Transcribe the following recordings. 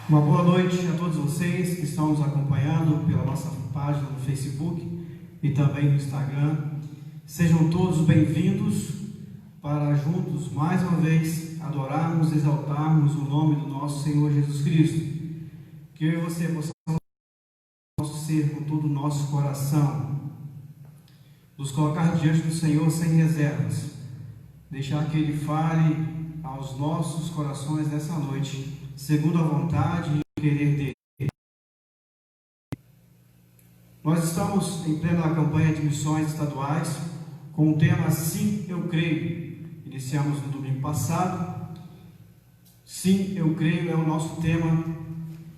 Uma boa noite a todos vocês que estão nos acompanhando pela nossa página no Facebook e também no Instagram. Sejam todos bem-vindos para juntos, mais uma vez, adorarmos e exaltarmos o nome do nosso Senhor Jesus Cristo. Que eu e você possamos ser com todo o nosso coração, nos colocar diante do Senhor sem reservas, deixar que Ele fale aos nossos corações nessa noite, segundo a vontade e o querer dele. Nós estamos em plena campanha de missões estaduais com o tema Sim, Eu Creio. Iniciamos no domingo passado. Sim, Eu Creio é o nosso tema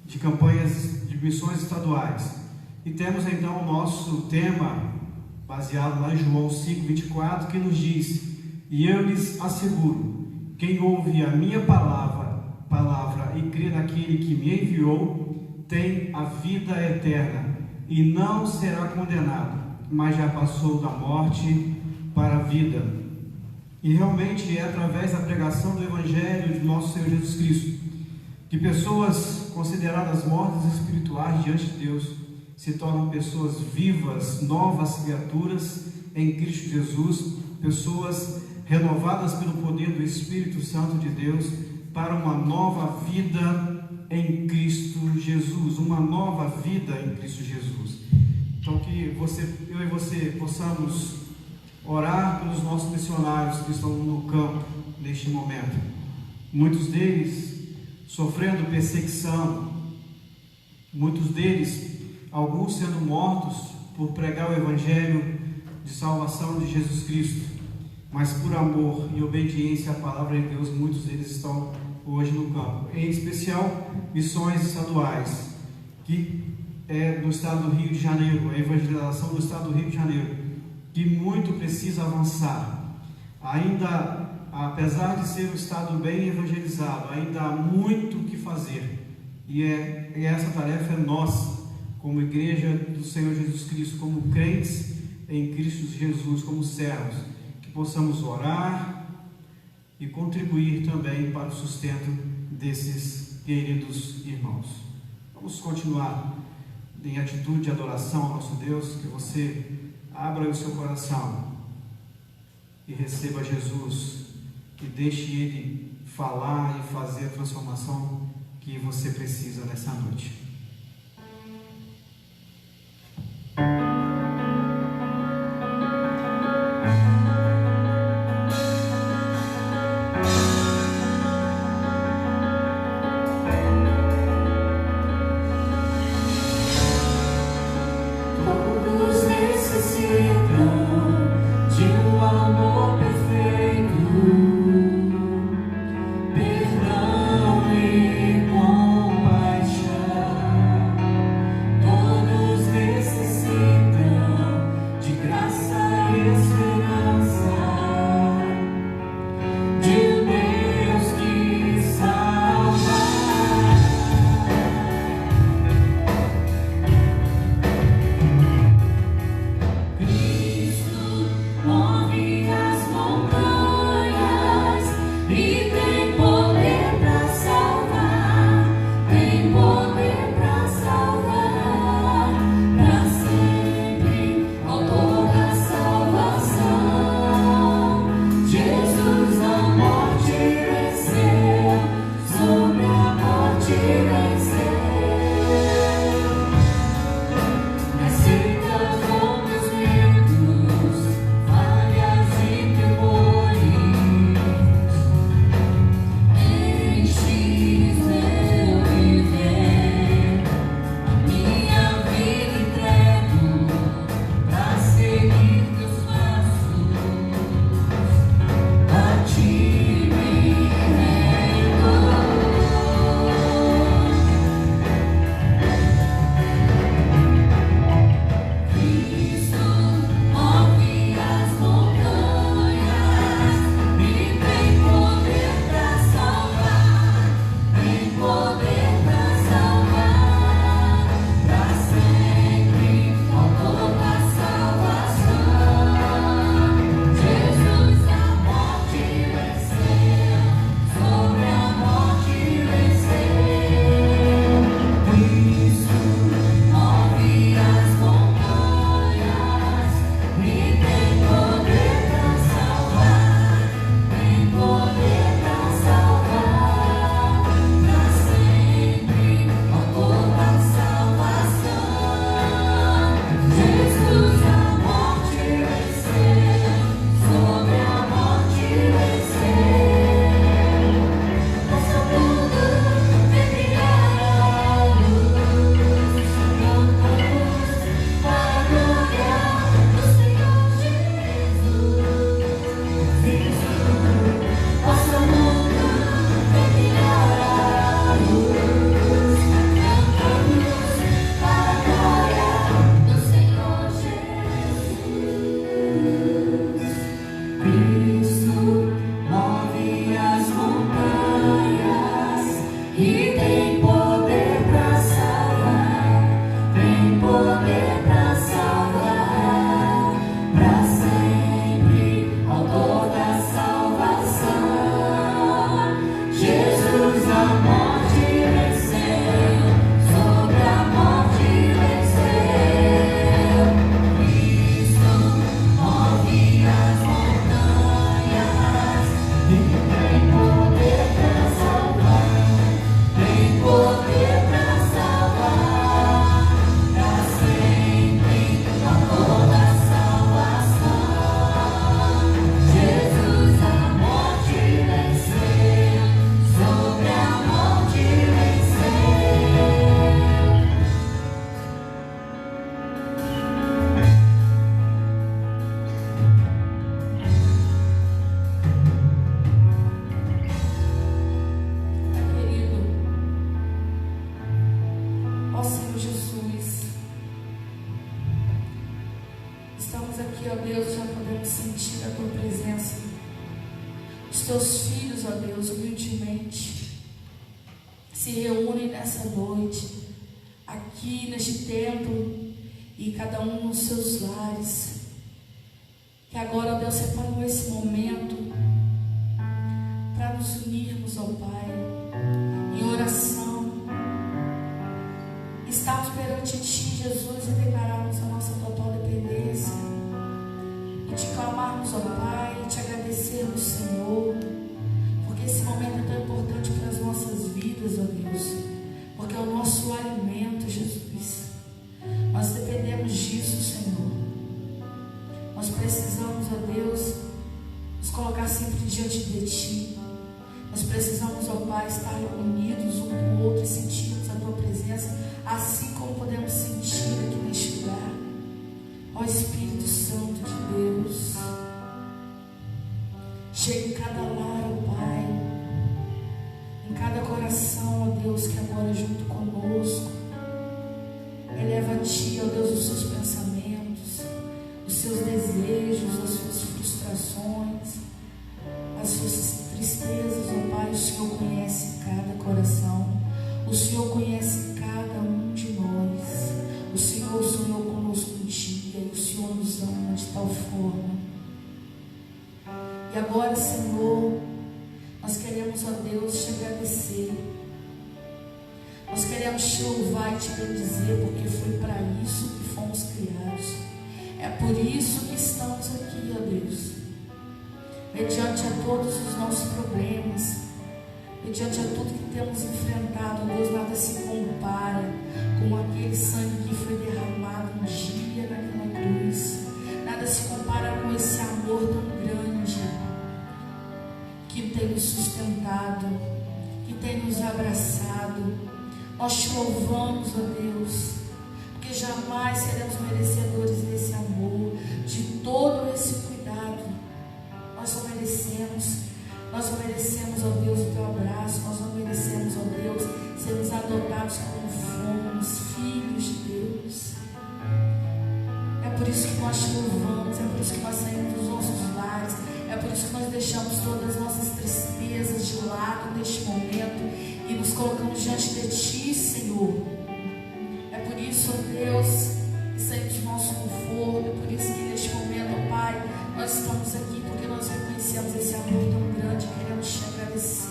de campanhas de missões estaduais. E temos então o nosso tema baseado lá em João 5:24, que nos diz: e eu lhes asseguro, quem ouve a minha palavra e crê naquele que me enviou, tem a vida eterna e não será condenado, mas já passou da morte para a vida. E realmente é através da pregação do Evangelho de nosso Senhor Jesus Cristo que pessoas consideradas mortas espirituais diante de Deus se tornam pessoas vivas, novas criaturas em Cristo Jesus, pessoas renovadas pelo poder do Espírito Santo de Deus para uma nova vida em Cristo Jesus, uma nova vida em Cristo Jesus. Então que eu e você possamos orar pelos nossos missionários que estão no campo neste momento, muitos deles sofrendo perseguição, muitos deles, alguns sendo mortos por pregar o Evangelho de salvação de Jesus Cristo, mas por amor e obediência à palavra de Deus, muitos deles estão hoje no campo, em especial missões estaduais, que é no estado do Rio de Janeiro, a evangelização do estado do Rio de Janeiro, que muito precisa avançar. Ainda, apesar de ser um estado bem evangelizado, ainda há muito o que fazer, e essa tarefa é nossa, como igreja do Senhor Jesus Cristo, como crentes em Cristo Jesus, como servos, que possamos orar e contribuir também para o sustento desses queridos irmãos. Vamos continuar em atitude de adoração ao nosso Deus, que você abra o seu coração e receba Jesus e deixe Ele falar e fazer a transformação que você precisa nessa noite. Perdão e compaixão. teus filhos, ó Deus, humildemente se reúnem nessa noite, aqui neste templo, e cada um nos seus lares. Que agora, ó Deus, separou esse momento para nos unirmos, ó Pai, em oração. Estamos perante Ti, Jesus, e declararmos a nossa total dependência. E te clamarmos, ó Pai, e te agradecermos, Senhor, porque esse momento é tão importante para as nossas vidas, ó Deus, porque é o nosso alimento, Jesus. Nós dependemos disso, Senhor. Nós precisamos, ó Deus, nos colocar sempre diante de Ti. Nós precisamos, ó Pai, estar unidos um com o outro e sentirmos a Tua presença, assim como podemos sentir aqui neste lugar. Ó Espírito Santo de Deus, chega em cada lar, ó Pai, em cada coração, ó Deus, que agora junto conosco eleva a Ti, ó Deus, os seus pensamentos, os seus desejos, as suas frustrações, as suas tristezas, ó Pai. O Senhor conhece cada coração, o Senhor conhece cada um de nós. O Senhor sonhou conosco um dia e o Senhor nos ama de tal forma. E agora, Senhor, nós queremos, ó Deus, te agradecer. Nós queremos te louvar e te bendizer, porque foi para isso que fomos criados. É por isso que estamos aqui, ó Deus. Mediante a todos os nossos problemas, mediante a tudo que temos enfrentado, ó Deus, nada se compara com aquele sangue que foi derramado um dia naquela cruz. Nada se compara com esse amor tão grande que tem nos sustentado, que tem nos abraçado. Nós te louvamos, ó Deus, porque jamais seremos merecedores desse amor, de todo esse cuidado. Nós não merecemos, ó Deus, o Teu abraço. Nós não merecemos, ó Deus, sermos adotados como fomos, filhos de Deus. É por isso que nós te louvamos, é por isso que nós saímos dos nossos lares, é por isso que nós deixamos todas as nossas tristezas de lado neste momento e nos colocamos diante de Ti, Senhor. É por isso, ó Deus, que saímos do nosso conforto. É por isso que neste momento, ó Pai, nós estamos aqui, porque nós reconhecemos esse amor tão grande e queremos te agradecer.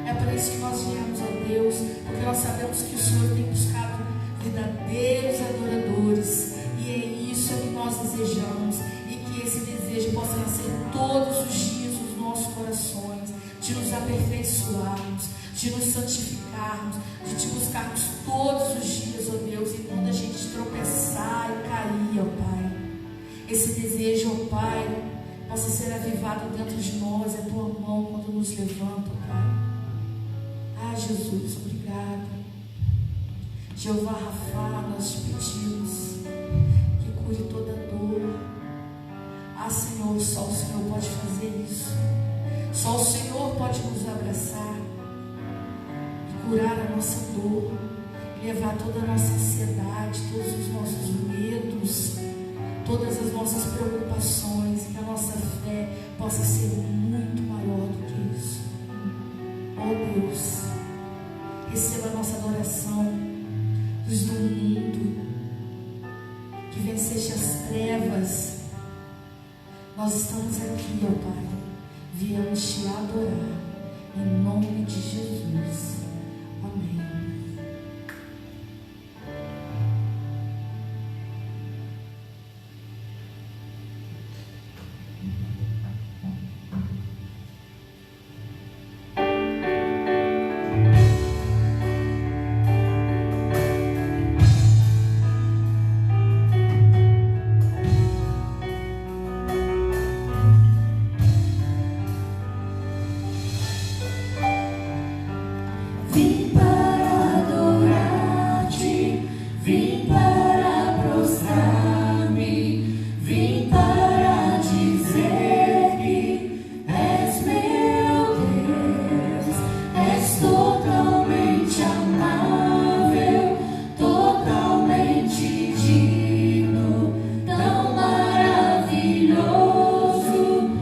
É por isso que nós viemos, ó Deus, porque nós sabemos que o Senhor tem buscado verdadeiros adoradores, e é isso que nós desejamos, e que esse desejo possa nascer todos os dias nos nossos corações, de nos aperfeiçoarmos, de nos santificarmos, de te buscarmos todos os dias, ó Deus, e quando a gente tropeçar e cair, ó Pai, esse desejo, ó Pai, possa ser avivado dentro de nós, a Tua mão quando nos levanta, ó Pai. Ah, Jesus, obrigado. Jeová Rafa, nós te pedimos que cure toda dor. Ah, Senhor, só o Senhor pode fazer isso. Só o Senhor pode nos abraçar e curar a nossa dor, e levar toda a nossa ansiedade, todos os nossos medos, todas as nossas preocupações, que a nossa fé possa ser muito maior do que isso. Oh Deus, receba a nossa adoração. Luz do mundo, que venceste as trevas, nós estamos aqui, ó Pai, viemos te adorar, em nome de Jesus. Amém. Maravilhoso.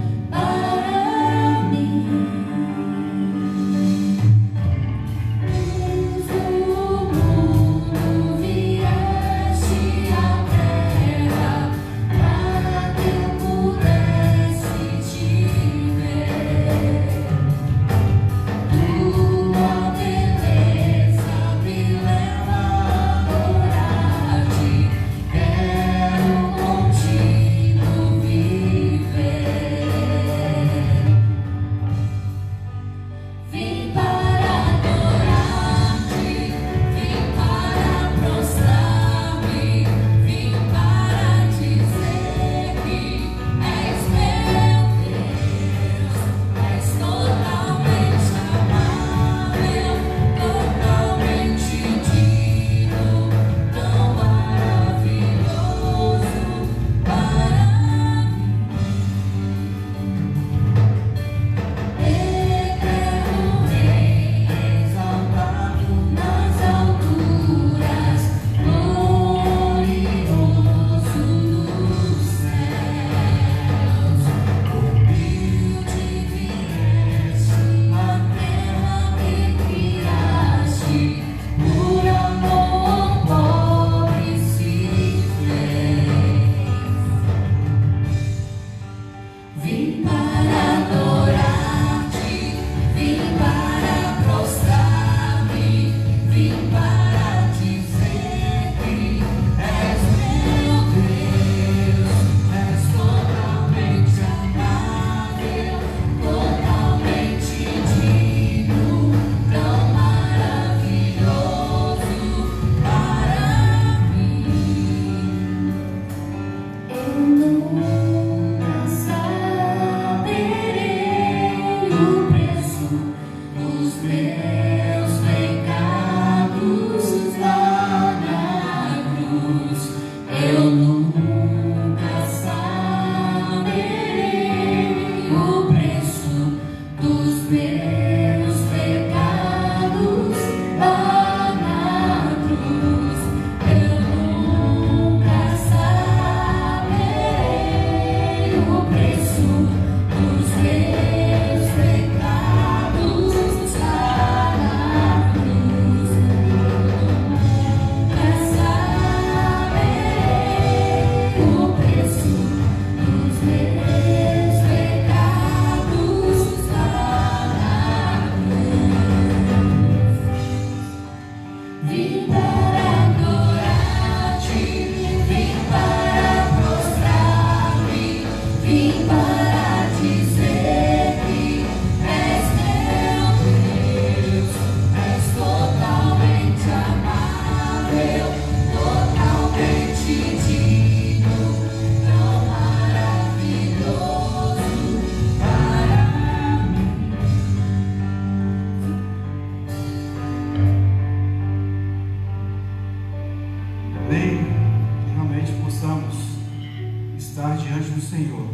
Senhor,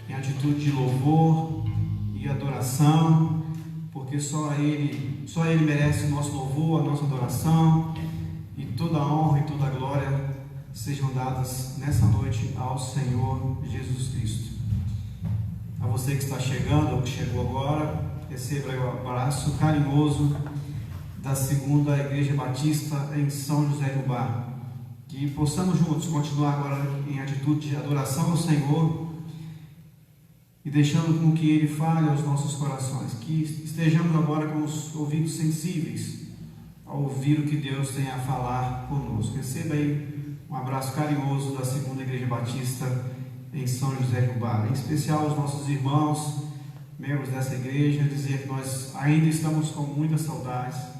em atitude de louvor e adoração, porque só Ele merece o nosso louvor, a nossa adoração, e toda a honra e toda a glória sejam dadas nessa noite ao Senhor Jesus Cristo. A você que está chegando ou que chegou agora, receba o abraço carinhoso da Segunda Igreja Batista em São José do Bar. Que possamos juntos continuar agora em atitude de adoração ao Senhor e deixando com que Ele fale aos nossos corações. Que estejamos agora com os ouvidos sensíveis ao ouvir o que Deus tem a falar conosco. Receba aí um abraço carinhoso da Segunda Igreja Batista em São José do Bar. Em especial aos nossos irmãos, membros dessa igreja, dizer que nós ainda estamos com muitas saudades.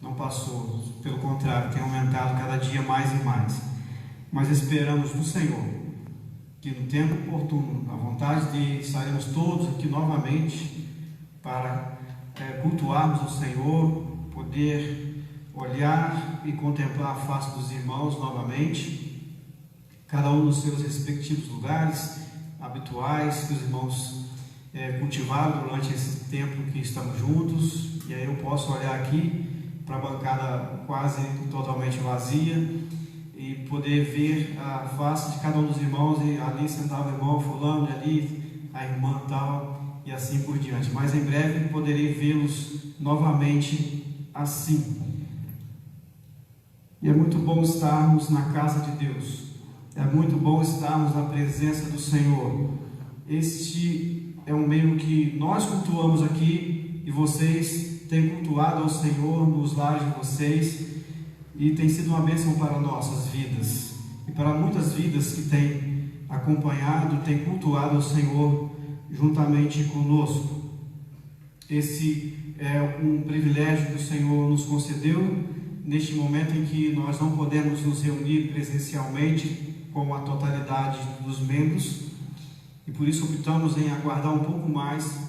Não passou, pelo contrário, tem aumentado cada dia mais e mais. Mas esperamos no Senhor que no tempo oportuno, na vontade dele, estaremos todos aqui novamente para cultuarmos o Senhor, poder olhar e contemplar a face dos irmãos novamente, cada um nos seus respectivos lugares habituais que os irmãos cultivaram durante esse tempo que estamos juntos. E aí eu posso olhar aqui para a bancada quase totalmente vazia e poder ver a face de cada um dos irmãos, e ali sentava o irmão fulano, e ali a irmã tal, e assim por diante. Mas em breve poderei vê-los novamente assim. E é muito bom estarmos na casa de Deus, é muito bom estarmos na presença do Senhor. Este é um meio que nós cultuamos aqui, e vocês têm cultuado ao Senhor nos lares de vocês, e tem sido uma bênção para nossas vidas e para muitas vidas que têm acompanhado, têm cultuado ao Senhor juntamente conosco. Esse é um privilégio que o Senhor nos concedeu neste momento em que nós não podemos nos reunir presencialmente com a totalidade dos membros, e por isso optamos em aguardar um pouco mais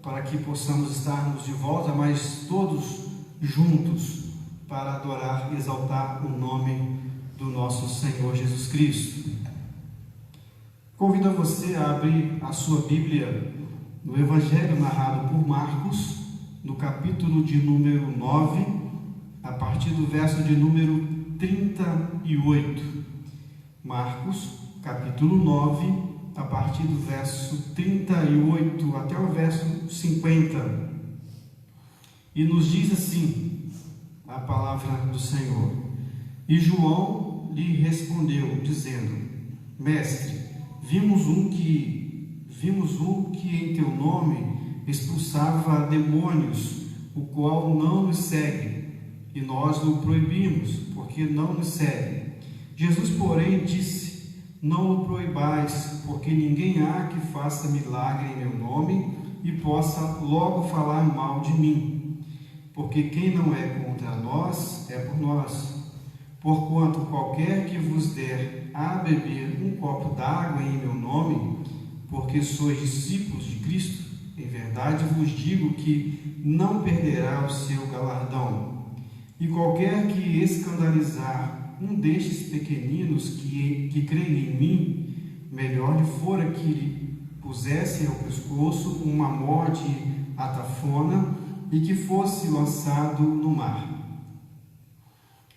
para que possamos estarmos de volta, mas todos juntos, para adorar e exaltar o nome do nosso Senhor Jesus Cristo. Convido a você a abrir a sua Bíblia no Evangelho narrado por Marcos, no capítulo de número 9, a partir do verso de número 38. Marcos, capítulo 9, a partir do verso 38 até o verso 50. E nos diz assim a palavra do Senhor: E João lhe respondeu, dizendo: Mestre, vimos um que em teu nome expulsava demônios, o qual não nos segue, e nós o proibimos, porque não nos segue. Jesus, porém, disse: Não o proibais, porque ninguém há que faça milagre em meu nome e possa logo falar mal de mim. Porque quem não é contra nós, é por nós. Porquanto qualquer que vos der a beber um copo d'água em meu nome, porque sois discípulos de Cristo, em verdade vos digo que não perderá o seu galardão. E qualquer que escandalizar um destes pequeninos que creem em mim, melhor lhe fora que lhe pusessem ao pescoço uma morte atafona e que fosse lançado no mar.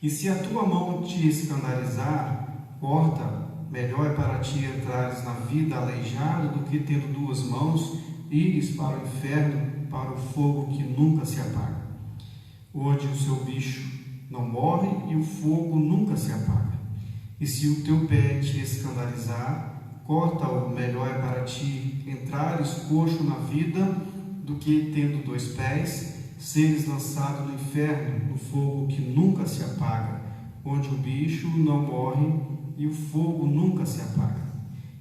E se a tua mão te escandalizar, corta, melhor é para ti entrares na vida aleijado do que, tendo duas mãos, ires para o inferno, para o fogo que nunca se apaga, onde o seu bicho não morre e o fogo nunca se apaga. E se o teu pé te escandalizar, corta-o, melhor é para ti entrares coxo na vida do que, tendo dois pés, seres lançado no inferno, no fogo que nunca se apaga, onde o bicho não morre e o fogo nunca se apaga.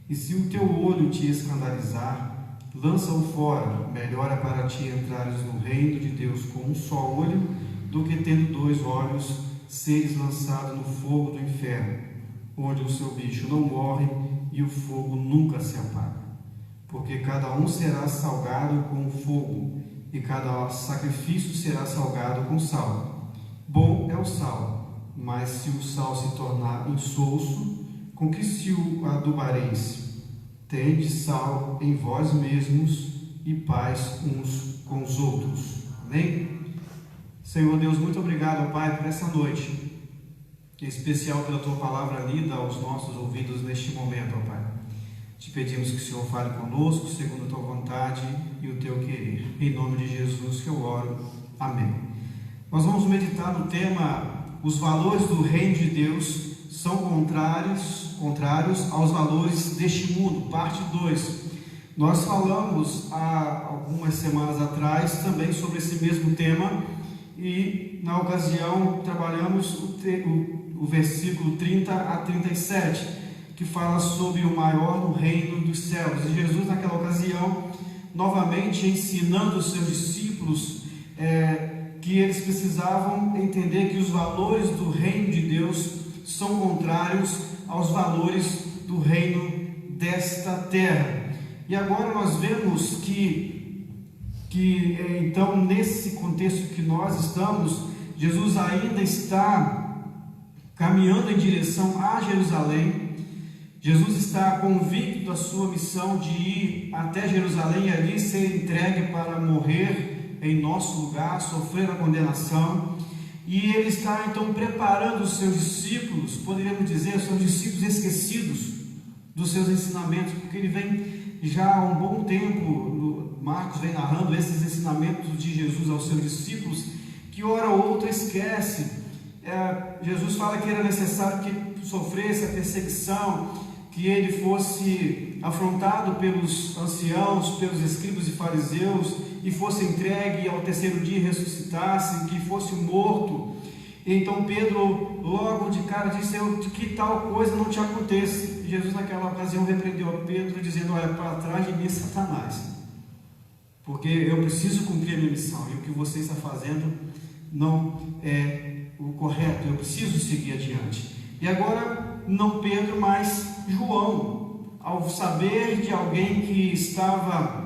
E se o teu olho te escandalizar, lança-o fora, melhor é para ti entrares no reino de Deus com um só olho, do que, tendo dois olhos, seres lançado no fogo do inferno, onde o seu bicho não morre e o fogo nunca se apaga. Porque cada um será salgado com o fogo, e cada sacrifício será salgado com sal. Bom é o sal, mas se o sal se tornar insosso, com que se o adubareis? tende sal em vós mesmos e paz uns com os outros. Amém? Senhor Deus, muito obrigado, Pai, por essa noite, em especial pela Tua palavra lida aos nossos ouvidos neste momento, ó Pai. Te pedimos que o Senhor fale conosco, segundo a Tua vontade e o Teu querer. Em nome de Jesus que eu oro. Amém. Nós vamos meditar no tema: os valores do reino de Deus são contrários aos valores deste mundo, parte 2. Nós falamos há algumas semanas atrás também sobre esse mesmo tema e na ocasião trabalhamos o versículo 30 a 37, que fala sobre o maior no reino dos céus. E Jesus, naquela ocasião, novamente ensinando os seus discípulos que eles precisavam entender que os valores do reino de Deus são contrários aos valores do reino desta terra. E agora nós vemos que então, nesse contexto que nós estamos, Jesus ainda está caminhando em direção a Jerusalém. Jesus está convicto da sua missão de ir até Jerusalém e ali ser entregue para morrer em nosso lugar, sofrer a condenação. E ele está então preparando os seus discípulos, poderíamos dizer, os seus discípulos esquecidos dos seus ensinamentos, porque ele vem já há um bom tempo, Marcos vem narrando esses ensinamentos de Jesus aos seus discípulos, que hora ou outra esquece. Jesus fala que era necessário que sofresse a perseguição, que ele fosse afrontado pelos anciãos, pelos escribas e fariseus, e fosse entregue ao terceiro dia e ressuscitasse, que fosse morto. Então Pedro logo de cara disse: que tal coisa não te aconteça. Jesus naquela ocasião repreendeu a Pedro dizendo: olha para trás de mim, Satanás, porque eu preciso cumprir a minha missão, e o que você está fazendo não é o correto, eu preciso seguir adiante. E agora não Pedro, mas João, ao saber de alguém que estava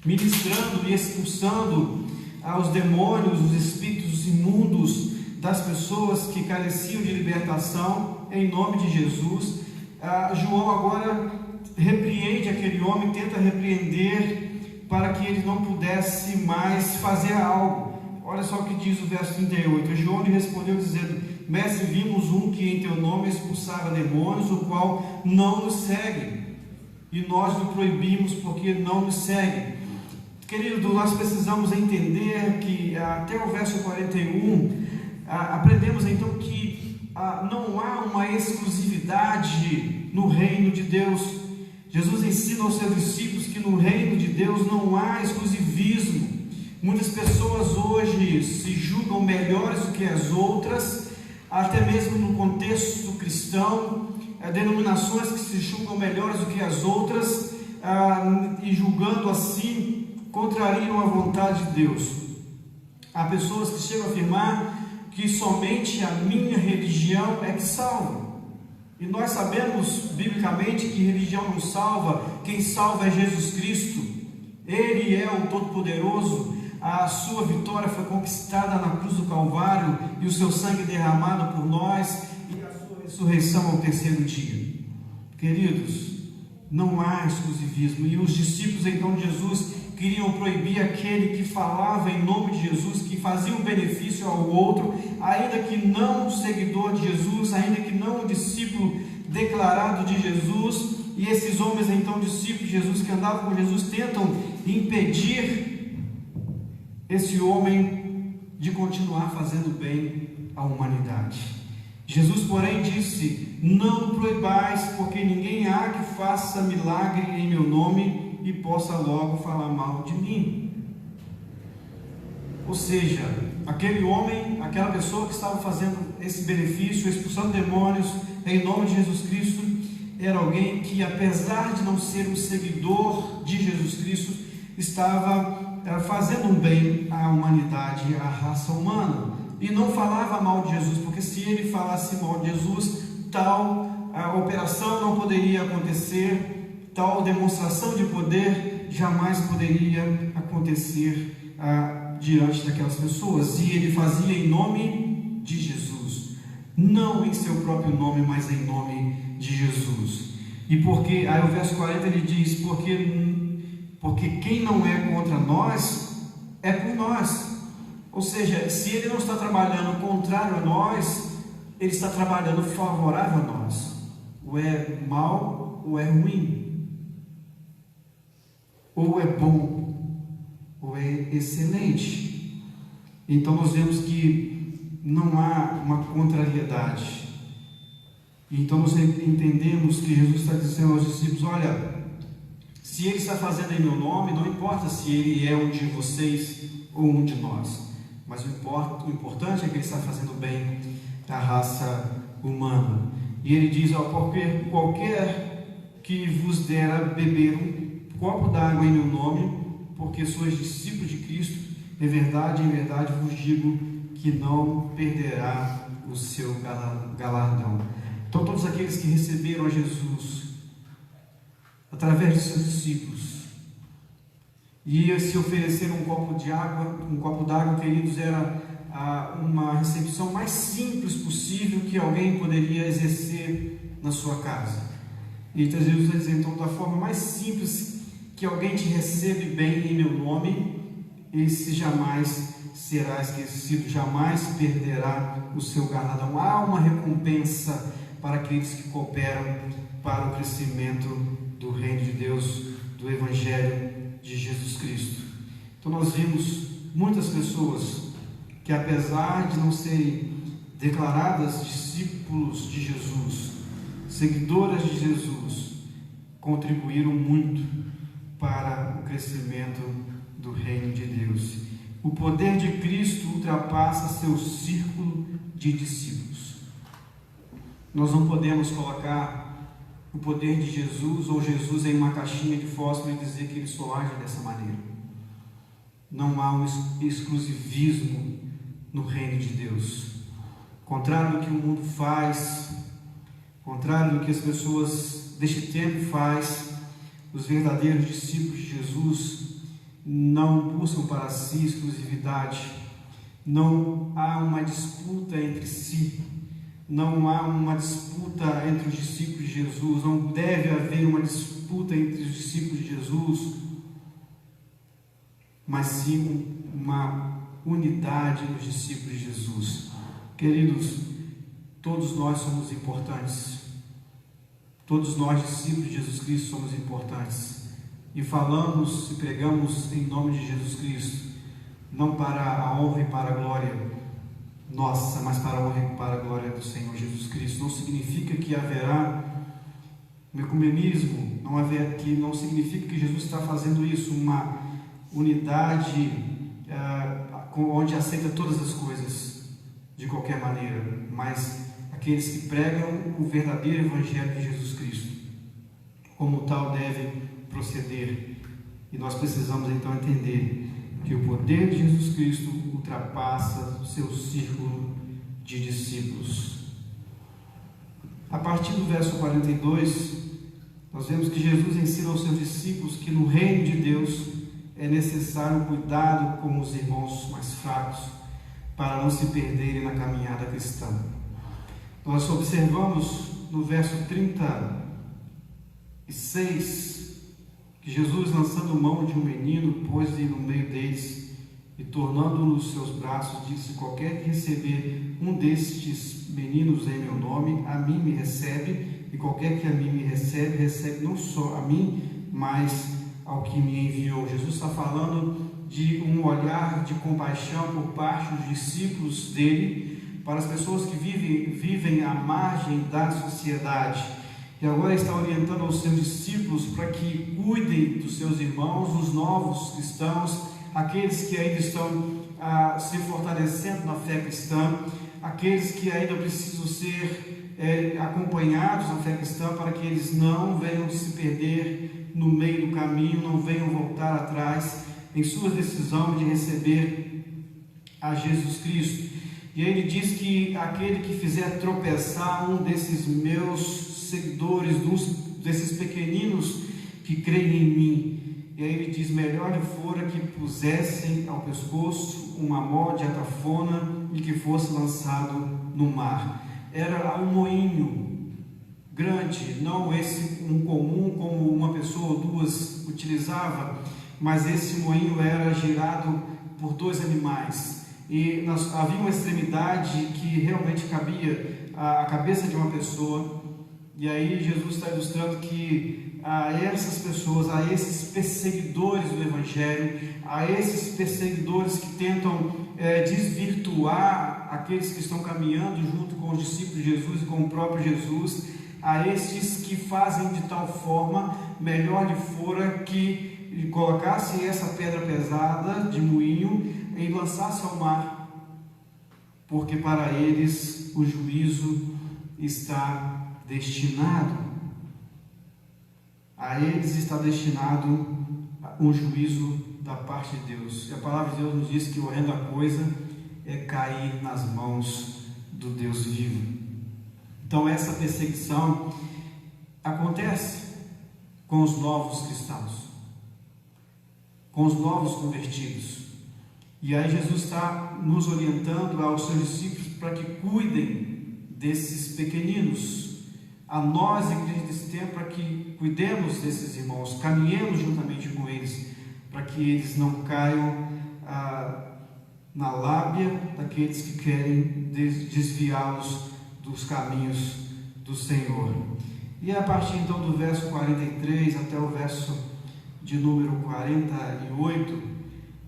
ministrando e expulsando aos demônios, os espíritos imundos das pessoas que careciam de libertação, em nome de Jesus, João agora repreende aquele homem, tenta repreender para que ele não pudesse mais fazer algo. Olha só o que diz o verso 38. João lhe respondeu dizendo: mestre, vimos um que em teu nome expulsava demônios, o qual não nos segue, e nós lhe proibimos porque não nos segue. Querido, nós precisamos entender que até o verso 41, aprendemos então que não há uma exclusividade no reino de Deus. Jesus ensina aos seus discípulos que no reino de Deus não há exclusivismo. Muitas pessoas hoje se julgam melhores do que as outras, até mesmo no contexto cristão, denominações que se julgam melhores do que as outras, e julgando assim, contrariam a vontade de Deus. Há pessoas que chegam a afirmar que somente a minha religião é que salva. E nós sabemos biblicamente que religião não salva. Quem salva é Jesus Cristo. Ele é o Todo-Poderoso. A sua vitória foi conquistada na cruz do Calvário e o seu sangue derramado por nós, e a sua ressurreição ao terceiro dia. Queridos, não há exclusivismo. E os discípulos então de Jesus queriam proibir aquele que falava em nome de Jesus, que fazia um benefício ao outro, ainda que não seguidor de Jesus, ainda que não discípulo declarado de Jesus. E esses homens então, discípulos de Jesus, que andavam com Jesus, tentam impedir esse homem de continuar fazendo bem à humanidade. Jesus, porém, disse: não proibais, porque ninguém há que faça milagre em meu nome e possa logo falar mal de mim. Ou seja, aquele homem, aquela pessoa que estava fazendo esse benefício, expulsando demônios em nome de Jesus Cristo, era alguém que, apesar de não ser um seguidor de Jesus Cristo, estava fazendo um bem à humanidade, à raça humana, e não falava mal de Jesus, porque se ele falasse mal de Jesus, tal operação não poderia acontecer, tal demonstração de poder jamais poderia acontecer diante daquelas pessoas. E ele fazia em nome de Jesus, não em seu próprio nome, mas em nome de Jesus. E porque, aí o verso 40 ele diz, porque quem não é contra nós, é por nós. Ou seja, se ele não está trabalhando contrário a nós, ele está trabalhando favorável a nós. Ou é mal, ou é ruim. Ou é bom, ou é excelente. Então nós vemos que não há uma contrariedade. Então nós entendemos que Jesus está dizendo aos discípulos: olha, se ele está fazendo em meu nome, não importa se ele é um de vocês ou um de nós, mas o importante é que ele está fazendo bem à raça humana. E ele diz: ó, porque qualquer que vos der a beber um copo d'água em meu nome, porque sois discípulos de Cristo, em verdade vos digo que não perderá o seu galardão. Então todos aqueles que receberam a Jesus através de seus discípulos e se ofereceram um copo d'água, queridos, era uma recepção mais simples possível que alguém poderia exercer na sua casa. E Jesus vai dizer, então, da forma mais simples que alguém te recebe bem em meu nome, esse jamais será esquecido, jamais perderá o seu galardão. Há uma recompensa para aqueles que cooperam para o crescimento do reino de Deus, do Evangelho de Jesus Cristo. Então nós vimos muitas pessoas que, apesar de não serem declaradas discípulos de Jesus, seguidoras de Jesus, contribuíram muito para o crescimento do reino de Deus. O poder de Cristo ultrapassa seu círculo de discípulos. Nós não podemos colocar o poder de Jesus ou Jesus em uma caixinha de fósforo e dizer que ele só age dessa maneira. Não há um exclusivismo no reino de Deus. Contrário do que o mundo faz, contrário do que as pessoas deste tempo faz, os verdadeiros discípulos de Jesus não buscam para si exclusividade. Não há uma disputa entre si. Não há uma disputa entre os discípulos de Jesus, não deve haver uma disputa entre os discípulos de Jesus, mas sim uma unidade nos discípulos de Jesus. Queridos, todos nós somos importantes, todos nós, discípulos de Jesus Cristo, somos importantes, e falamos e pregamos em nome de Jesus Cristo, não para a honra e para a glória nossa, mas para a honra e para a glória do Senhor Jesus Cristo. Não significa que haverá um ecumenismo, não significa que Jesus está fazendo isso, uma unidade onde aceita todas as coisas de qualquer maneira, mas aqueles que pregam o verdadeiro Evangelho de Jesus Cristo, como tal, devem proceder. E nós precisamos então entender que o poder de Jesus Cristo ultrapassa o seu círculo de discípulos. A partir do verso 42, nós vemos que Jesus ensina aos seus discípulos que no reino de Deus é necessário cuidado com os irmãos mais fracos, para não se perderem na caminhada cristã. Nós observamos no verso 36, que Jesus, lançando mão de um menino, pôs-lhe no meio deles e, tornando-o nos seus braços, disse: qualquer que receber um destes meninos em meu nome, a mim me recebe, e qualquer que a mim me recebe, recebe não só a mim, mas ao que me enviou. Jesus está falando de um olhar de compaixão por parte dos discípulos dele para as pessoas que vivem à margem da sociedade. E agora está orientando aos seus discípulos para que cuidem dos seus irmãos, os novos cristãos, aqueles que ainda estão se fortalecendo na fé cristã, aqueles que ainda precisam ser acompanhados na fé cristã, para que eles não venham se perder no meio do caminho, não venham voltar atrás em sua decisão de receber a Jesus Cristo. E aí ele diz que aquele que fizer tropeçar um desses meus seguidores, desses pequeninos que creem em mim, e aí ele diz: melhor lhe fora que pusessem ao pescoço uma mó de atafona e que fosse lançado no mar. Era um moinho grande, não esse um comum como uma pessoa ou duas utilizava, mas esse moinho era girado por 2 animais. E havia uma extremidade que realmente cabia a cabeça de uma pessoa. E aí Jesus está ilustrando que a essas pessoas, a esses perseguidores do Evangelho, a esses perseguidores que tentam desvirtuar aqueles que estão caminhando junto com os discípulos de Jesus e com o próprio Jesus, a estes que fazem de tal forma, melhor lhe fora que colocasse essa pedra pesada de moinho e lançasse ao mar, porque para eles o juízo está destinado. A eles está destinado um juízo da parte de Deus. E a palavra de Deus nos diz que a horrenda coisa é cair nas mãos do Deus vivo. Então essa perseguição acontece com os novos cristãos, com os novos convertidos. E aí Jesus está nos orientando aos seus discípulos para que cuidem desses pequeninos. A nós, igreja desse tempo, para que cuidemos desses irmãos, caminhemos juntamente com eles, para que eles não caiam na lábia daqueles que querem desviá-los dos caminhos do Senhor. E a partir então do verso 43 até o verso de número 48,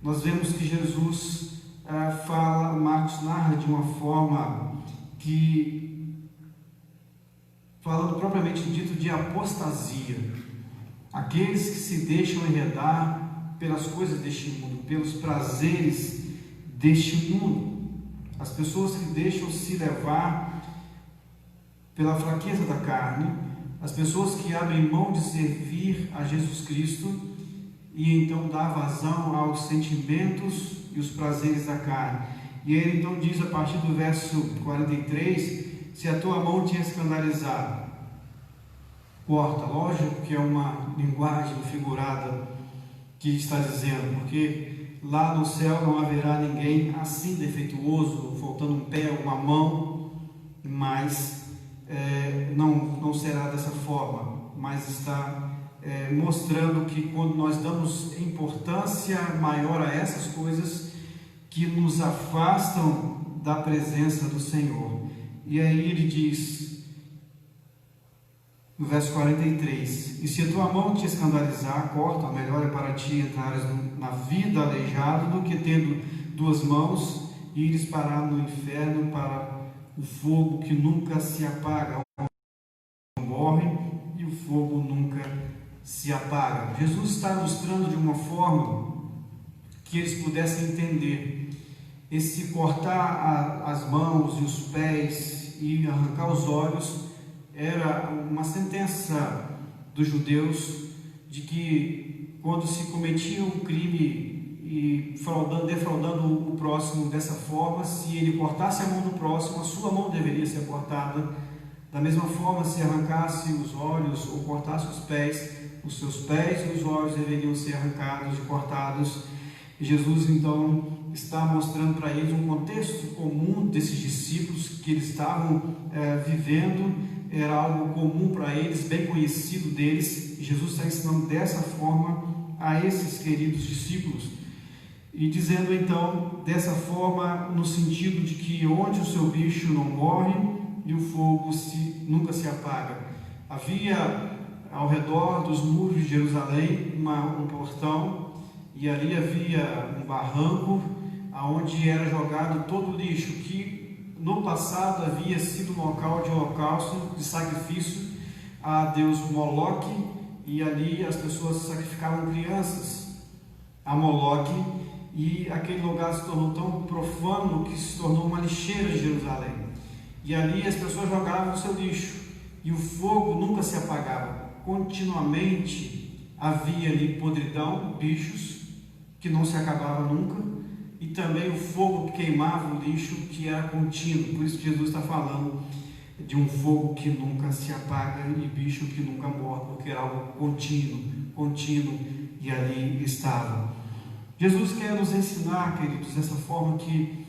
nós vemos que Jesus Marcos narra de uma forma que, falando propriamente dito de apostasia, aqueles que se deixam enredar pelas coisas deste mundo, pelos prazeres deste mundo, as pessoas que deixam se levar pela fraqueza da carne, as pessoas que abrem mão de servir a Jesus Cristo e então dá vazão aos sentimentos e os prazeres da carne. E ele então diz a partir do verso 43, se a tua mão te escandalizar, corta. Lógico que é uma linguagem figurada que está dizendo, porque lá no céu não haverá ninguém assim defeituoso, faltando um pé, uma mão, mas não será dessa forma, mas está mostrando que quando nós damos importância maior a essas coisas que nos afastam da presença do Senhor. E aí ele diz no verso 43, e se a tua mão te escandalizar, corta, melhor é para ti entrares na vida aleijado do que tendo 2 mãos e ires parar no inferno, para o fogo que nunca se apaga, morre e o fogo nunca se apaga. Jesus está ilustrando de uma forma que eles pudessem entender. Esse cortar as mãos e os pés e arrancar os olhos era uma sentença dos judeus de que quando se cometia um crime e defraudando o próximo dessa forma, se ele cortasse a mão do próximo, a sua mão deveria ser cortada. Da mesma forma, se arrancasse os olhos ou cortasse os pés, os seus pés e os olhos deveriam ser arrancados e cortados. E Jesus então está mostrando para eles um contexto comum desses discípulos que eles estavam vivendo, era algo comum para eles, bem conhecido deles, e Jesus está ensinando dessa forma a esses queridos discípulos, e dizendo então, dessa forma, no sentido de que onde o seu bicho não morre e o fogo nunca se apaga. Havia ao redor dos muros de Jerusalém um portão, e ali havia um barranco onde era jogado todo o lixo que no passado havia sido um local de holocausto, de sacrifício a Deus Moloque, e ali as pessoas sacrificavam crianças a Moloque, e aquele lugar se tornou tão profano que se tornou uma lixeira de Jerusalém, e ali as pessoas jogavam o seu lixo, e o fogo nunca se apagava, continuamente havia ali podridão, bichos, que não se acabava nunca, e também o fogo que queimava o lixo, que era contínuo. Por isso que Jesus está falando de um fogo que nunca se apaga e bicho que nunca morre, porque era algo contínuo, e ali estava. Jesus quer nos ensinar, queridos, dessa forma que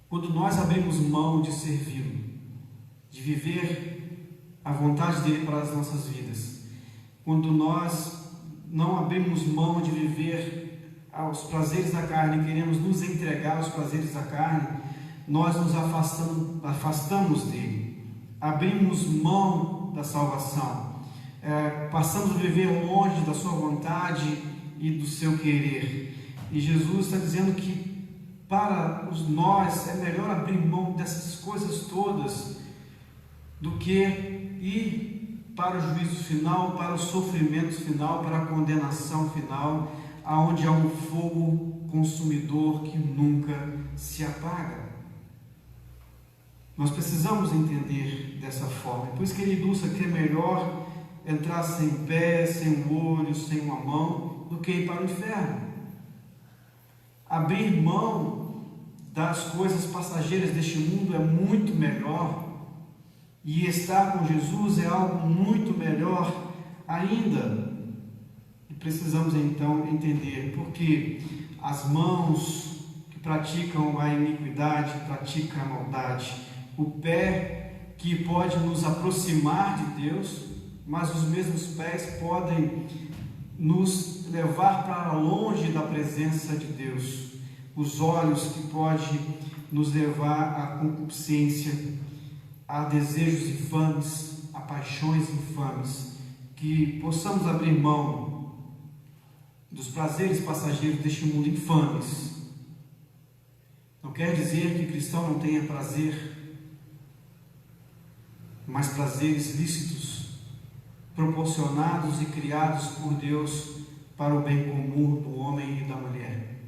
quando nós abrimos mão de servi-lo, de viver a vontade dele para as nossas vidas. Quando nós não abrimos mão de viver aos prazeres da carne, queremos nos entregar aos prazeres da carne, nós nos afastamos dele, abrimos mão da salvação, passamos a viver longe da sua vontade e do seu querer. E Jesus está dizendo que para nós é melhor abrir mão dessas coisas todas do que ir para o juízo final, para o sofrimento final, para a condenação final, aonde há um fogo consumidor que nunca se apaga. Nós precisamos entender dessa forma. Por isso que ele ilustra que é melhor entrar sem pé, sem um olho, sem uma mão, do que ir para o inferno. Abrir mão das coisas passageiras deste mundo é muito melhor, e estar com Jesus é algo muito melhor ainda. E precisamos então entender porque as mãos que praticam a iniquidade, praticam a maldade, o pé que pode nos aproximar de Deus, mas os mesmos pés podem nos levar para longe da presença de Deus, os olhos que podem nos levar à concupiscência, a desejos infames, a paixões infames, que possamos abrir mão dos prazeres passageiros deste mundo infames. Não quer dizer que cristão não tenha prazer, mas prazeres lícitos, proporcionados e criados por Deus para o bem comum do homem e da mulher.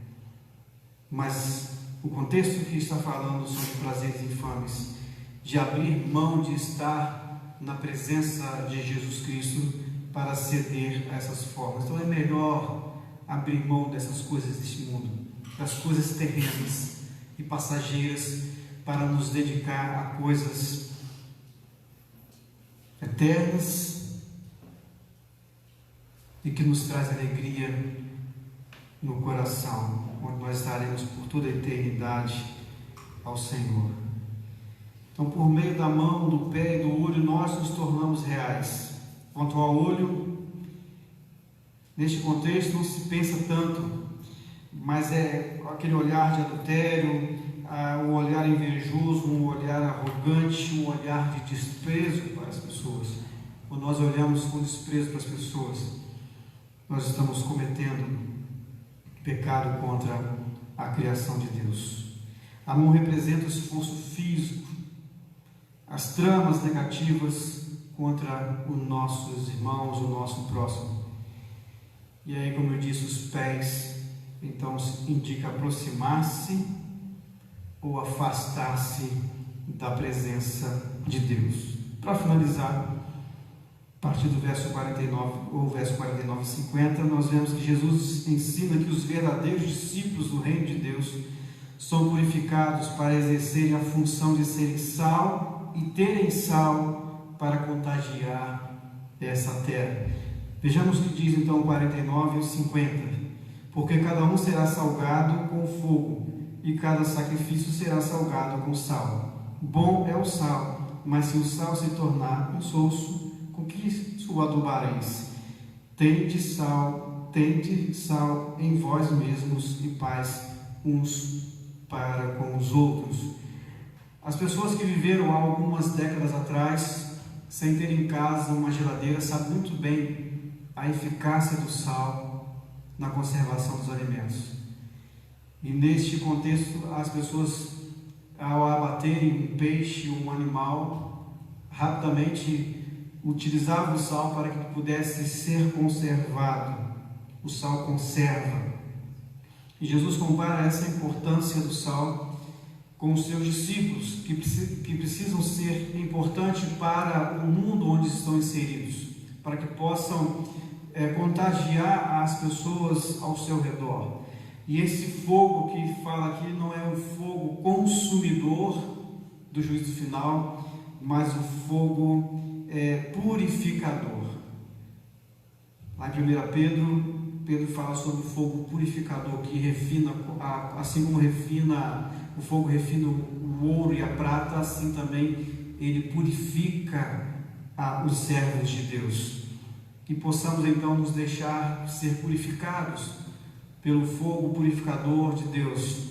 Mas o contexto que está falando sobre prazeres infames, de abrir mão de estar na presença de Jesus Cristo para ceder a essas formas. Então é melhor abrir mão dessas coisas deste mundo, das coisas terrenas e passageiras, para nos dedicar a coisas eternas e que nos traz alegria no coração, onde nós estaremos por toda a eternidade ao Senhor. Então, por meio da mão, do pé e do olho, nós nos tornamos reais. Quanto ao olho, neste contexto não se pensa tanto, mas é aquele olhar de adultério, um olhar invejoso, um olhar arrogante, um olhar de desprezo para as pessoas. Quando nós olhamos com desprezo para as pessoas, nós estamos cometendo pecado contra a criação de Deus. A mão representa o esforço físico, as tramas negativas contra os nossos irmãos, o nosso próximo. E aí, como eu disse, os pés, então, indica aproximar-se ou afastar-se da presença de Deus. Para finalizar, a partir do verso 49, ou verso 49 e 50, nós vemos que Jesus ensina que os verdadeiros discípulos do reino de Deus são purificados para exercerem a função de serem sal e terem sal para contagiar essa terra. Vejamos o que diz então 49 e 50. Porque cada um será salgado com fogo, e cada sacrifício será salgado com sal. Bom é o sal, mas se o sal se tornar insosso, com que o adubareis? Tende sal em vós mesmos e paz uns para com os outros. As pessoas que viveram há algumas décadas atrás, sem ter em casa uma geladeira, sabem muito bem a eficácia do sal na conservação dos alimentos. E neste contexto, as pessoas, ao abaterem um peixe ou um animal, rapidamente utilizavam o sal para que pudesse ser conservado. O sal conserva. E Jesus compara essa importância do sal com os seus discípulos, que precisam ser importantes para o mundo onde estão inseridos, para que possam contagiar as pessoas ao seu redor. E esse fogo que fala aqui não é um fogo consumidor do juízo final, mas um fogo purificador. Lá em 1 Pedro fala sobre o fogo purificador, que refina, assim como o fogo refina o ouro e a prata, assim também ele purifica os servos de Deus. Que possamos então nos deixar ser purificados pelo fogo purificador de Deus,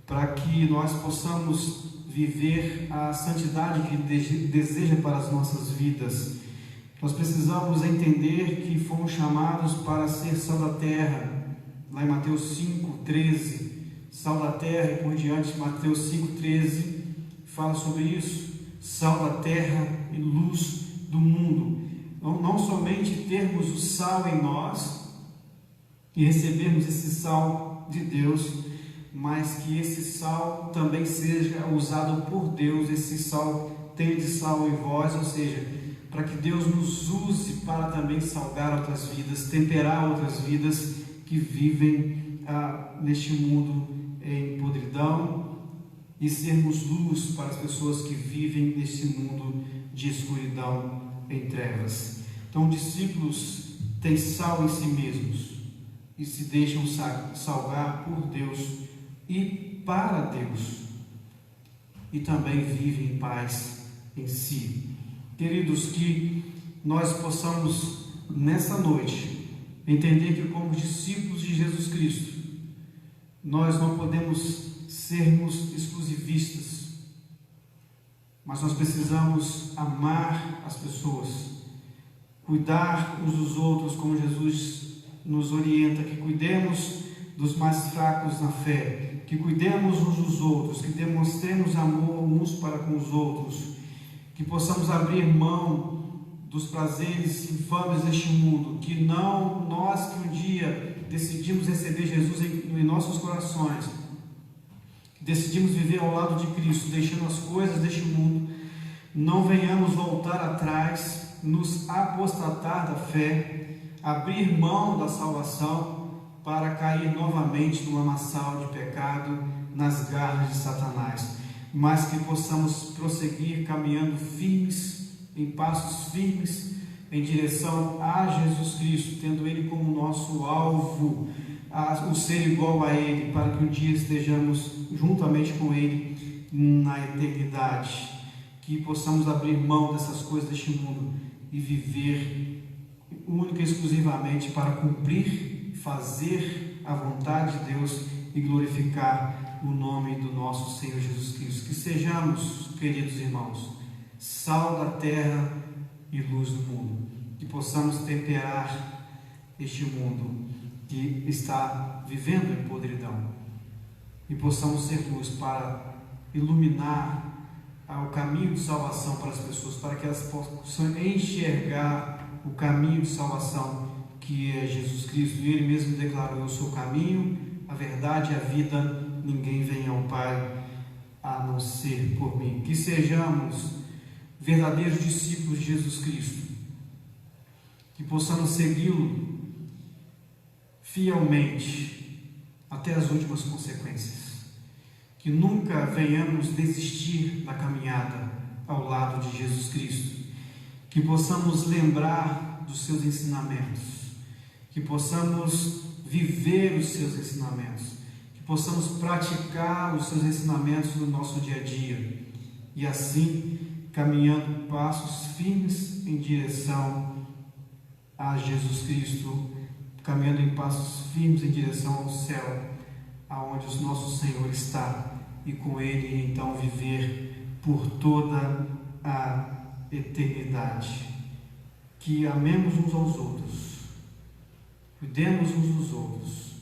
para que nós possamos viver a santidade que deseja para as nossas vidas. Nós precisamos entender que fomos chamados para ser sal da terra, lá em Mateus 5,13, sal da terra e por diante. Mateus 5,13 fala sobre isso, sal da terra e luz do mundo. Não somente termos o sal em nós e recebermos esse sal de Deus, mas que esse sal também seja usado por Deus, esse sal tem de sal em vós, ou seja, para que Deus nos use para também salgar outras vidas, temperar outras vidas que vivem neste mundo em podridão, e sermos luz para as pessoas que vivem neste mundo de escuridão em trevas. Então, discípulos têm sal em si mesmos e se deixam salgar por Deus e para Deus, e também vivem em paz em si. Queridos, que nós possamos nessa noite entender que, como discípulos de Jesus Cristo, nós não podemos sermos exclusivistas, mas nós precisamos amar as pessoas, cuidar uns dos outros, como Jesus nos orienta, que cuidemos dos mais fracos na fé, que cuidemos uns dos outros, que demonstremos amor uns para com os outros, que possamos abrir mão dos prazeres infames deste mundo, que não nós que um dia decidimos receber Jesus em nossos corações, que decidimos viver ao lado de Cristo, deixando as coisas deste mundo, não venhamos voltar atrás, nos apostatar da fé, abrir mão da salvação para cair novamente no lamaçal de pecado, nas garras de Satanás, mas que possamos prosseguir caminhando firmes, em passos firmes, em direção a Jesus Cristo, tendo Ele como nosso alvo, o ser igual a Ele, para que um dia estejamos juntamente com Ele na eternidade, que possamos abrir mão dessas coisas deste mundo e viver única e exclusivamente para cumprir, fazer a vontade de Deus e glorificar o nome do nosso Senhor Jesus Cristo. Que sejamos, queridos irmãos, sal da terra e luz do mundo, que possamos temperar este mundo que está vivendo em podridão e possamos ser luz para iluminar o caminho de salvação para as pessoas, para que elas possam enxergar o caminho de salvação que é Jesus Cristo. E Ele mesmo declarou: eu sou o caminho, a verdade e a vida, ninguém vem ao Pai a não ser por mim. Que sejamos verdadeiros discípulos de Jesus Cristo, que possamos segui-lo fielmente até as últimas consequências, que nunca venhamos desistir da caminhada ao lado de Jesus Cristo, que possamos lembrar dos seus ensinamentos, que possamos viver os seus ensinamentos, que possamos praticar os seus ensinamentos no nosso dia a dia, e assim caminhando passos firmes em direção a Jesus Cristo, caminhando em passos firmes em direção ao céu, aonde o nosso Senhor está, e com Ele então viver por toda a eternidade. Que amemos uns aos outros, cuidemos uns dos outros,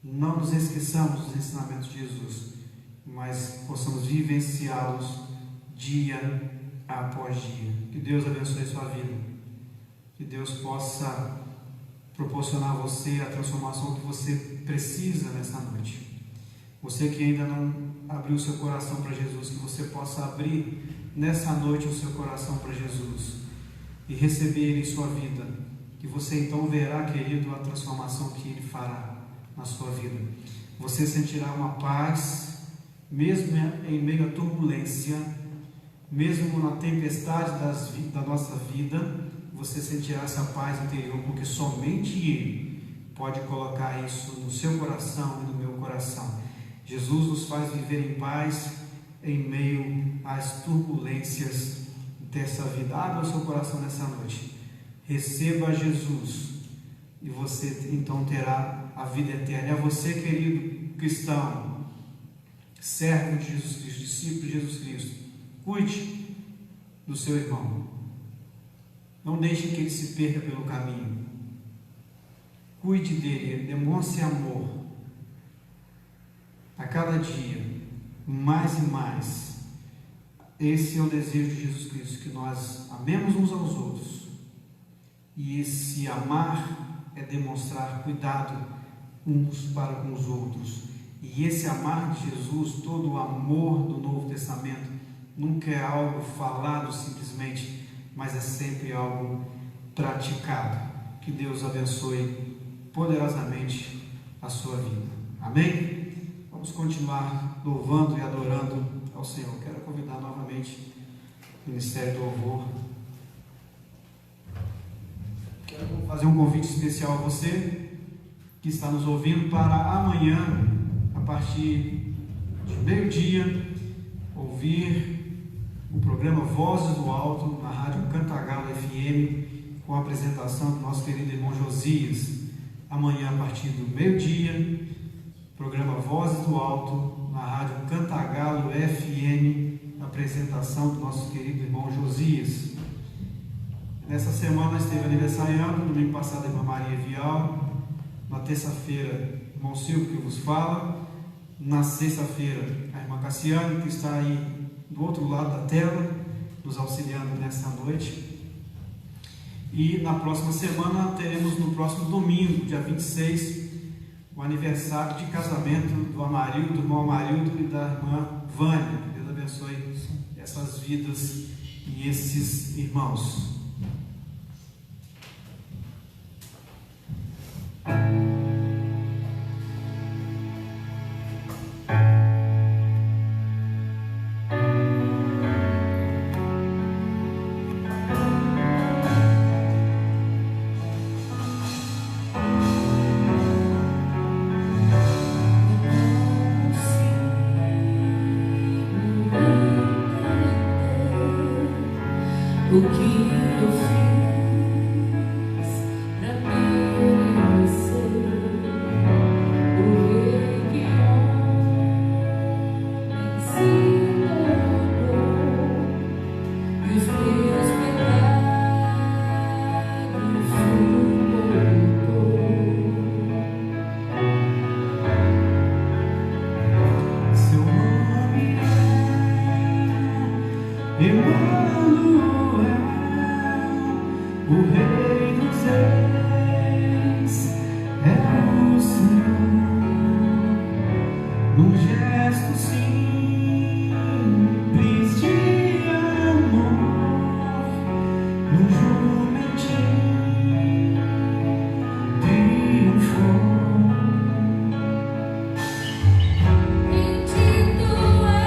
não nos esqueçamos dos ensinamentos de Jesus, mas possamos vivenciá-los dia após dia. Que Deus abençoe a sua vida, que Deus possa proporcionar a você a transformação que você precisa nessa noite. Você que ainda não abriu o seu coração para Jesus, que você possa abrir nessa noite o seu coração para Jesus e receber Ele em sua vida, que você então verá, querido, a transformação que Ele fará na sua vida. Você sentirá uma paz, mesmo em meio à turbulência, mesmo na tempestade da nossa vida, você sentirá essa paz interior, porque somente Ele pode colocar isso no seu coração e no meu coração. Jesus nos faz viver em paz em meio às turbulências ter essa vida. Abra o seu coração nessa noite. Receba Jesus e você então terá a vida eterna. É você, querido cristão, servo de Jesus Cristo, discípulo de Jesus Cristo, cuide do seu irmão. Não deixe que ele se perca pelo caminho. Cuide dele, demonstre amor a cada dia, mais e mais. Esse é o desejo de Jesus Cristo, que nós amemos uns aos outros. E esse amar é demonstrar cuidado uns para com os outros. E esse amar de Jesus, todo o amor do Novo Testamento, nunca é algo falado simplesmente, mas é sempre algo praticado. Que Deus abençoe poderosamente a sua vida. Amém? Vamos continuar louvando e adorando ao Senhor. Quero convidar novamente o Ministério do Louvor. Quero fazer um convite especial a você que está nos ouvindo para amanhã, a partir de meio-dia, ouvir o programa Vozes do Alto na Rádio Cantagalo FM, com a apresentação do nosso querido irmão Josias. Amanhã, a partir do meio-dia, programa Vozes do Alto na Rádio Cantagalo FM, apresentação do nosso querido irmão Josias. Nessa semana esteve aniversariando, no domingo passado a irmã Maria Vial, na terça-feira irmão Silvio que vos fala, na sexta-feira a irmã Cassiane, que está aí do outro lado da tela, nos auxiliando nessa noite. E na próxima semana teremos, no próximo domingo, dia 26, o aniversário de casamento do Amarildo, do irmão Amarildo e da irmã Vânia. Que Deus abençoe essas vidas e esses irmãos. O que eu fiz pra merecer o rei que homem se tornou, e os meus pecados suportou. Seu nome é Emmanuel, o Rei dos Reis é o Senhor. Num gesto simples de amor, num jumentinho triunfou. Bendito é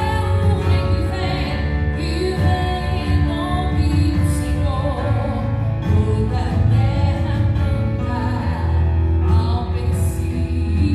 o Rei que vem em nome do Senhor. Toda a terra canta ao Messias.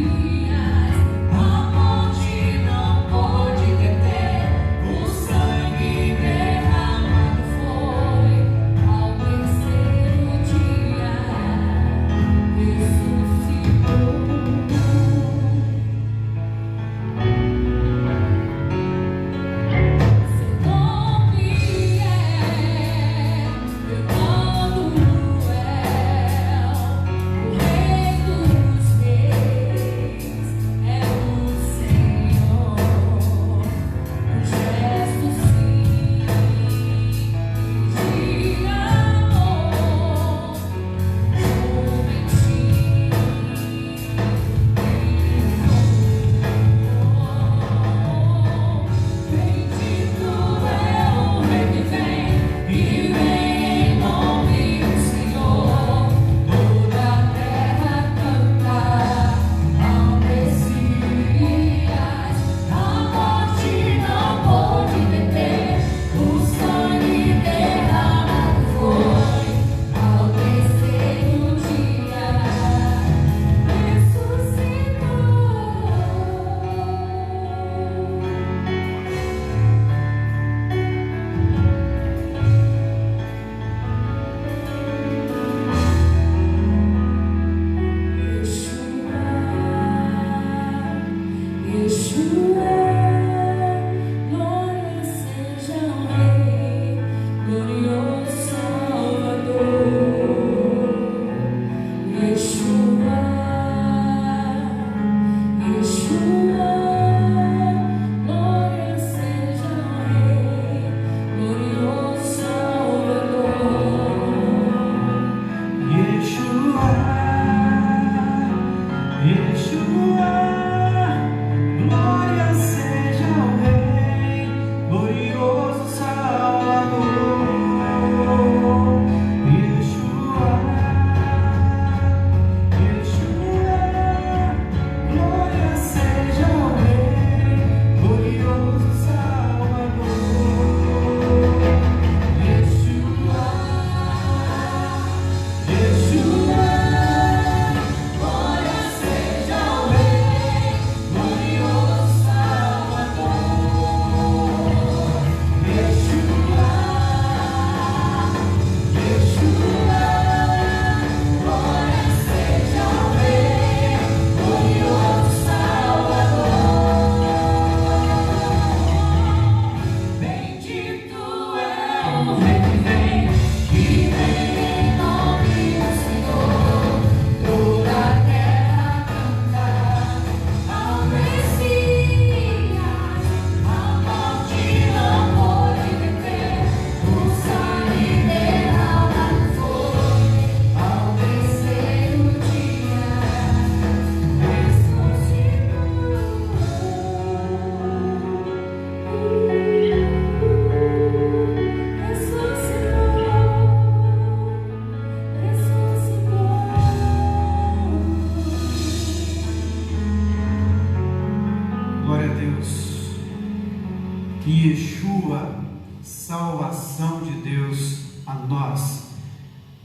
Yeshua, salvação de Deus a nós.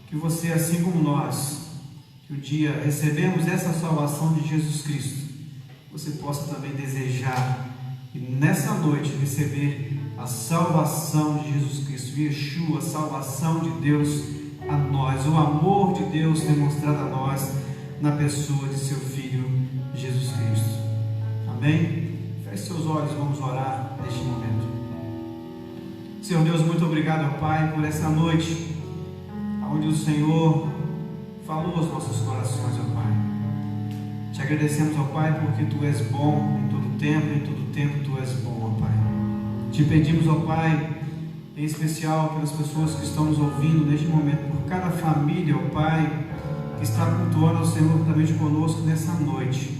Que você, assim como nós, que um dia recebemos essa salvação de Jesus Cristo, você possa também desejar e nessa noite receber a salvação de Jesus Cristo, Yeshua, salvação de Deus a nós, o amor de Deus demonstrado a nós na pessoa de seu Filho Jesus Cristo. Amém? Feche seus olhos, vamos orar neste momento. Senhor Deus, muito obrigado, Pai, por essa noite, onde o Senhor falou aos nossos corações, ó Pai. Te agradecemos, ó Pai, porque Tu és bom em todo tempo, em todo tempo Tu és bom, ó Pai. Te pedimos, ó Pai, em especial pelas pessoas que estão nos ouvindo neste momento, por cada família, ó Pai, que está cultuando ao Senhor juntamente conosco nessa noite.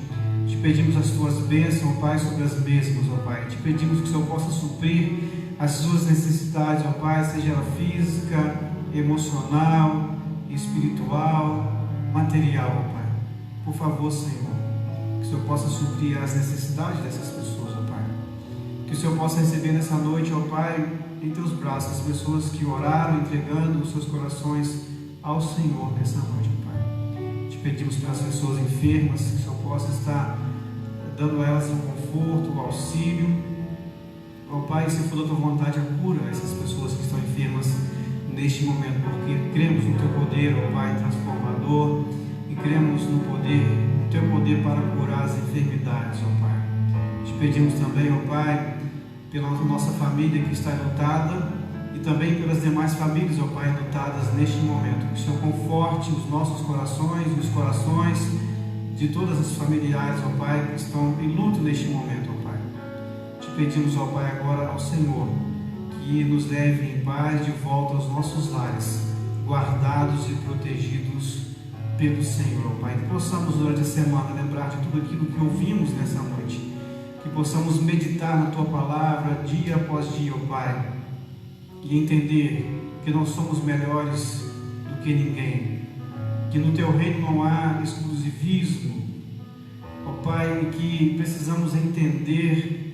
Te pedimos as Tuas bênçãos, ó Pai, sobre as mesmas, ó Pai. Te pedimos que o Senhor possa suprir as suas necessidades, ó Pai, seja ela física, emocional, espiritual, material, ó Pai. Por favor, Senhor, que o Senhor possa suprir as necessidades dessas pessoas, ó Pai. Que o Senhor possa receber nessa noite, ó Pai, em Teus braços, as pessoas que oraram, entregando os seus corações ao Senhor nessa noite, ó Pai. Te pedimos pelas pessoas enfermas, que o Senhor possa estar dando a elas o conforto, o auxílio. Ó Pai, se for da Tua vontade, a cura essas pessoas que estão enfermas neste momento, porque cremos no Teu poder, ó Pai, transformador, e cremos no Teu poder para curar as enfermidades, ó Pai. Te pedimos também, ó Pai, pela nossa família que está lutada e também pelas demais famílias, ó Pai, lutadas neste momento. Que o Senhor conforte os nossos corações e os corações de todas as familiares, ó Pai, que estão em luto neste momento, ó Pai. Te pedimos, ó Pai, agora ao Senhor, que nos leve em paz de volta aos nossos lares, guardados e protegidos pelo Senhor, ó Pai. Que possamos durante a semana lembrar de tudo aquilo que ouvimos nessa noite, que possamos meditar na Tua palavra dia após dia, ó Pai, e entender que nós somos melhores do que ninguém, que no Teu reino não há exclusivismo, ó Pai, e que precisamos entender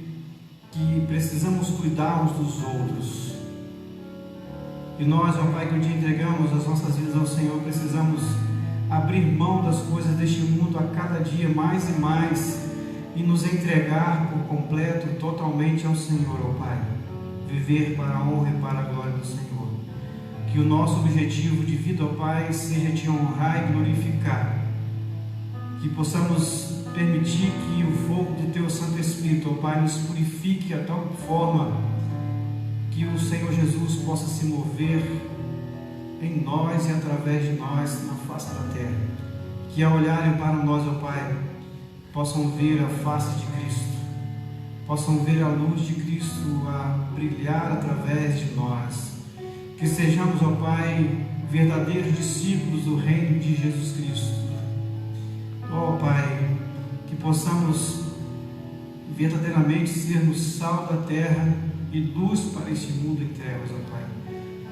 que precisamos cuidar uns dos outros. E nós, ó Pai, que um dia entregamos as nossas vidas ao Senhor, precisamos abrir mão das coisas deste mundo a cada dia mais e mais e nos entregar por completo, totalmente ao Senhor, ó Pai. Viver para a honra e para a glória do Senhor. Que o nosso objetivo de vida, ó Pai, seja Te honrar e glorificar. Que possamos permitir que o fogo de Teu Santo Espírito, ó Pai, nos purifique a tal forma que o Senhor Jesus possa se mover em nós e através de nós na face da terra. Que ao olharem para nós, ó Pai, possam ver a face de Cristo, possam ver a luz de Cristo a brilhar através de nós. Que sejamos, ó Pai, verdadeiros discípulos do reino de Jesus Cristo. Ó Pai, que possamos verdadeiramente sermos sal da terra e luz para este mundo em trevas, ó Pai.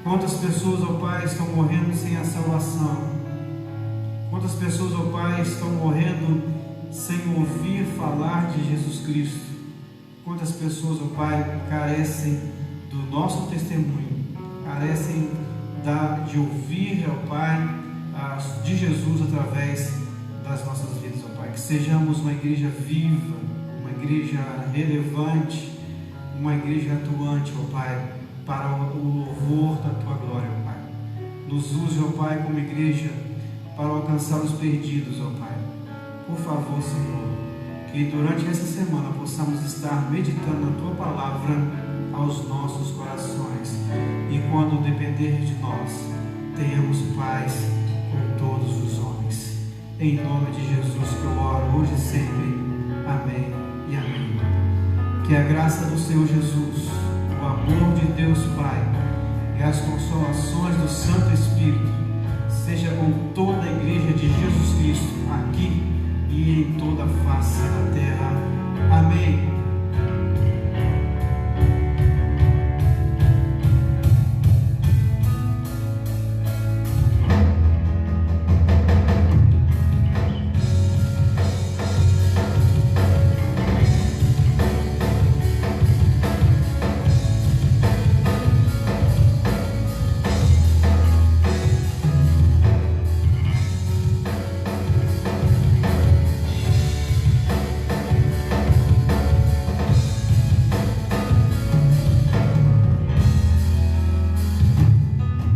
Quantas pessoas, ó Pai, estão morrendo sem a salvação? Quantas pessoas, ó Pai, estão morrendo sem ouvir falar de Jesus Cristo? Quantas pessoas, ó Pai, carecem do nosso testemunho, carecem de ouvir, ó Pai, de Jesus através das nossas vidas, ó Pai. Que sejamos uma igreja viva, uma igreja relevante, uma igreja atuante, ó Pai, para o louvor da Tua glória, ó Pai. Nos use, ó Pai, como igreja para alcançar os perdidos, ó Pai. Por favor, Senhor, que durante essa semana possamos estar meditando na Tua palavra aos nossos corações e quando depender de nós, tenhamos paz com todos os homens. Em nome de Jesus que eu oro hoje e sempre. Amém e amém. Que a graça do Senhor Jesus, o amor de Deus Pai e as consolações do Santo Espírito seja com toda a igreja de Jesus Cristo aqui e em toda a face da terra. Amém.